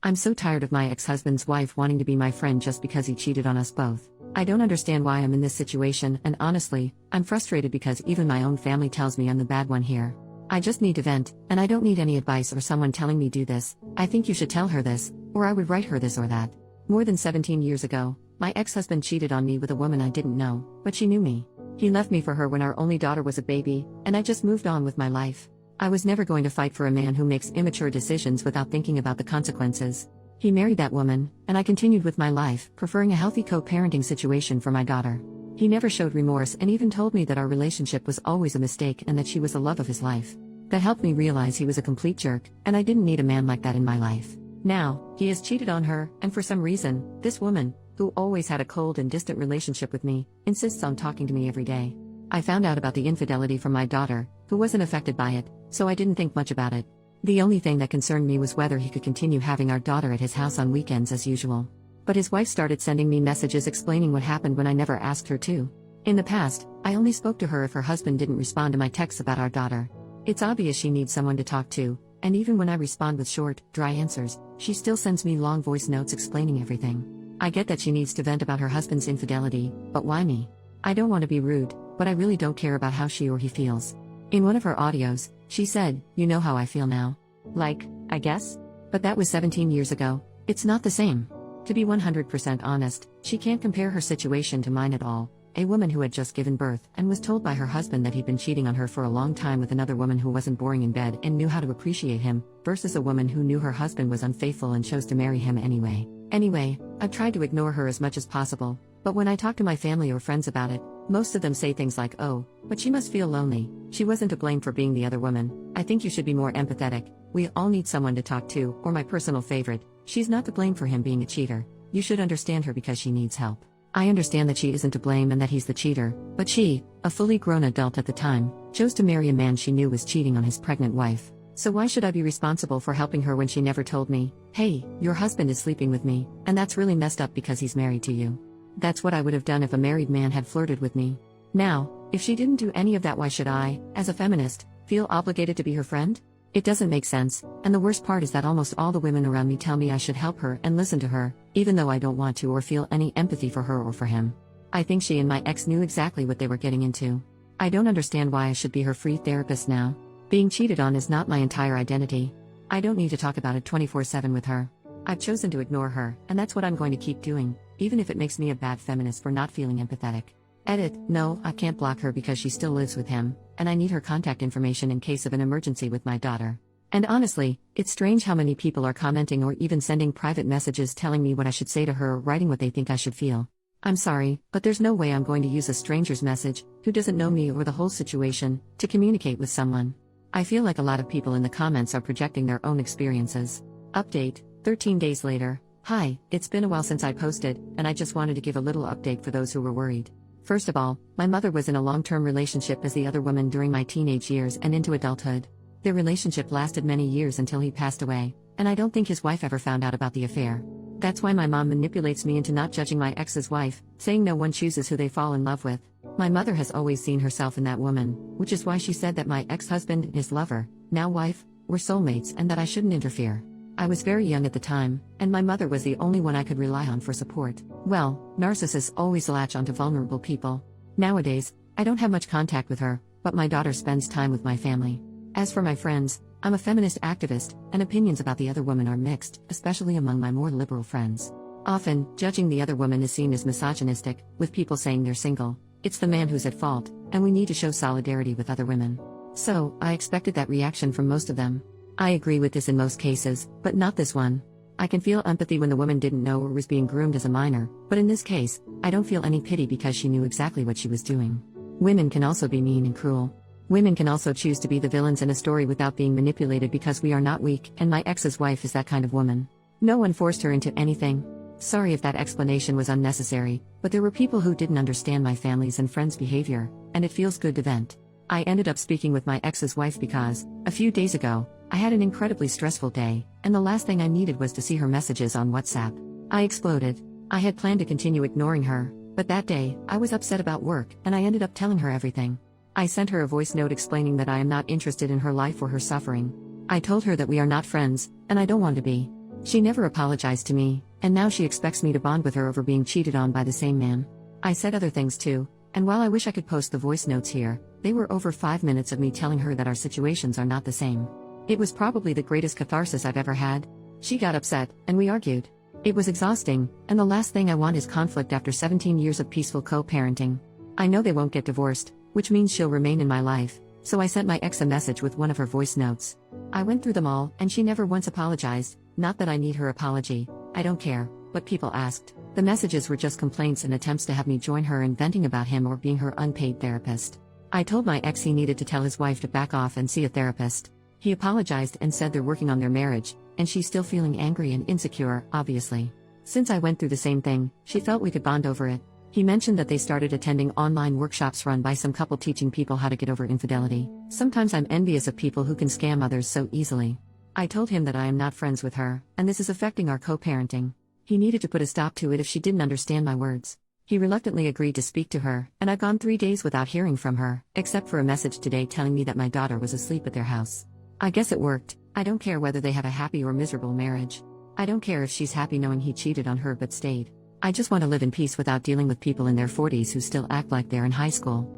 I'm so tired of my ex-husband's wife wanting to be my friend just because he cheated on us both. I don't understand why I'm in this situation, and honestly, I'm frustrated because even my own family tells me I'm the bad one here. I just need to vent, and I don't need any advice or someone telling me do this. I think you should tell her this, or I would write her this or that. More than 17 years ago, my ex-husband cheated on me with a woman I didn't know, but she knew me. He left me for her when our only daughter was a baby, and I just moved on with my life. I was never going to fight for a man who makes immature decisions without thinking about the consequences. He married that woman, and I continued with my life, preferring a healthy co-parenting situation for my daughter. He never showed remorse and even told me that our relationship was always a mistake and that she was the love of his life. That helped me realize he was a complete jerk, and I didn't need a man like that in my life. Now, he has cheated on her, and for some reason, this woman, who always had a cold and distant relationship with me, insists on talking to me every day. I found out about the infidelity from my daughter, who wasn't affected by it, so I didn't think much about it. The only thing that concerned me was whether he could continue having our daughter at his house on weekends as usual. But his wife started sending me messages explaining what happened when I never asked her to. In the past, I only spoke to her if her husband didn't respond to my texts about our daughter. It's obvious she needs someone to talk to, and even when I respond with short, dry answers, she still sends me long voice notes explaining everything. I get that she needs to vent about her husband's infidelity, but why me? I don't want to be rude, but I really don't care about how she or he feels. In one of her audios, she said, "You know how I feel now." Like, I guess? But that was 17 years ago. It's not the same. To be 100% honest, she can't compare her situation to mine at all. A woman who had just given birth and was told by her husband that he'd been cheating on her for a long time with another woman who wasn't boring in bed and knew how to appreciate him, versus a woman who knew her husband was unfaithful and chose to marry him anyway. Anyway, I've tried to ignore her as much as possible, but when I talk to my family or friends about it, most of them say things like, "Oh, but she must feel lonely. She wasn't to blame for being the other woman. I think you should be more empathetic. We all need someone to talk to," or my personal favorite, "She's not to blame for him being a cheater. You should understand her because she needs help." I understand that she isn't to blame and that he's the cheater, but she, a fully grown adult at the time, chose to marry a man she knew was cheating on his pregnant wife. So why should I be responsible for helping her when she never told me, "Hey, your husband is sleeping with me, and that's really messed up because he's married to you"? That's what I would have done if a married man had flirted with me. Now, if she didn't do any of that, why should I, as a feminist, feel obligated to be her friend? It doesn't make sense, and the worst part is that almost all the women around me tell me I should help her and listen to her, even though I don't want to or feel any empathy for her or for him. I think she and my ex knew exactly what they were getting into. I don't understand why I should be her free therapist now. Being cheated on is not my entire identity. I don't need to talk about it 24/7 with her. I've chosen to ignore her, and that's what I'm going to keep doing, even if it makes me a bad feminist for not feeling empathetic. Edit, no, I can't block her because she still lives with him, and I need her contact information in case of an emergency with my daughter. And honestly, it's strange how many people are commenting or even sending private messages telling me what I should say to her or writing what they think I should feel. I'm sorry, but there's no way I'm going to use a stranger's message, who doesn't know me or the whole situation, to communicate with someone. I feel like a lot of people in the comments are projecting their own experiences. Update, 13 days later. Hi, it's been a while since I posted, and I just wanted to give a little update for those who were worried. First of all, my mother was in a long-term relationship as the other woman during my teenage years and into adulthood. Their relationship lasted many years until he passed away, and I don't think his wife ever found out about the affair. That's why my mom manipulates me into not judging my ex's wife, saying no one chooses who they fall in love with. My mother has always seen herself in that woman, which is why she said that my ex-husband, his lover, now wife, were soulmates and that I shouldn't interfere. I was very young at the time, and my mother was the only one I could rely on for support. Well, narcissists always latch onto vulnerable people. Nowadays, I don't have much contact with her, but my daughter spends time with my family. As for my friends, I'm a feminist activist, and opinions about the other woman are mixed, especially among my more liberal friends. Often, judging the other woman is seen as misogynistic, with people saying they're single. It's the man who's at fault, and we need to show solidarity with other women. So, I expected that reaction from most of them. I agree with this in most cases, but not this one. I can feel empathy when the woman didn't know or was being groomed as a minor, but in this case, I don't feel any pity because she knew exactly what she was doing. Women can also be mean and cruel. Women can also choose to be the villains in a story without being manipulated because we are not weak, and my ex's wife is that kind of woman. No one forced her into anything. Sorry if that explanation was unnecessary, but there were people who didn't understand my family's and friends' behavior, and it feels good to vent. I ended up speaking with my ex's wife because, a few days ago, I had an incredibly stressful day, and the last thing I needed was to see her messages on WhatsApp. I exploded. I had planned to continue ignoring her, but that day, I was upset about work, and I ended up telling her everything. I sent her a voice note explaining that I am not interested in her life or her suffering. I told her that we are not friends, and I don't want to be. She never apologized to me, and now she expects me to bond with her over being cheated on by the same man. I said other things too, and while I wish I could post the voice notes here, they were over 5 minutes of me telling her that our situations are not the same. It was probably the greatest catharsis I've ever had. She got upset, and we argued. It was exhausting, and the last thing I want is conflict after 17 years of peaceful co-parenting. I know they won't get divorced, which means she'll remain in my life, so I sent my ex a message with one of her voice notes. I went through them all, and she never once apologized. Not that I need her apology, I don't care, but people asked. The messages were just complaints and attempts to have me join her in venting about him or being her unpaid therapist. I told my ex he needed to tell his wife to back off and see a therapist. He apologized and said they're working on their marriage, and she's still feeling angry and insecure, obviously. Since I went through the same thing, she felt we could bond over it. He mentioned that they started attending online workshops run by some couple teaching people how to get over infidelity. Sometimes I'm envious of people who can scam others so easily. I told him that I am not friends with her, and this is affecting our co-parenting. He needed to put a stop to it if she didn't understand my words. He reluctantly agreed to speak to her, and I've gone 3 days without hearing from her, except for a message today telling me that my daughter was asleep at their house. I guess it worked. I don't care whether they have a happy or miserable marriage. I don't care if she's happy knowing he cheated on her but stayed. I just want to live in peace without dealing with people in their 40s who still act like they're in high school.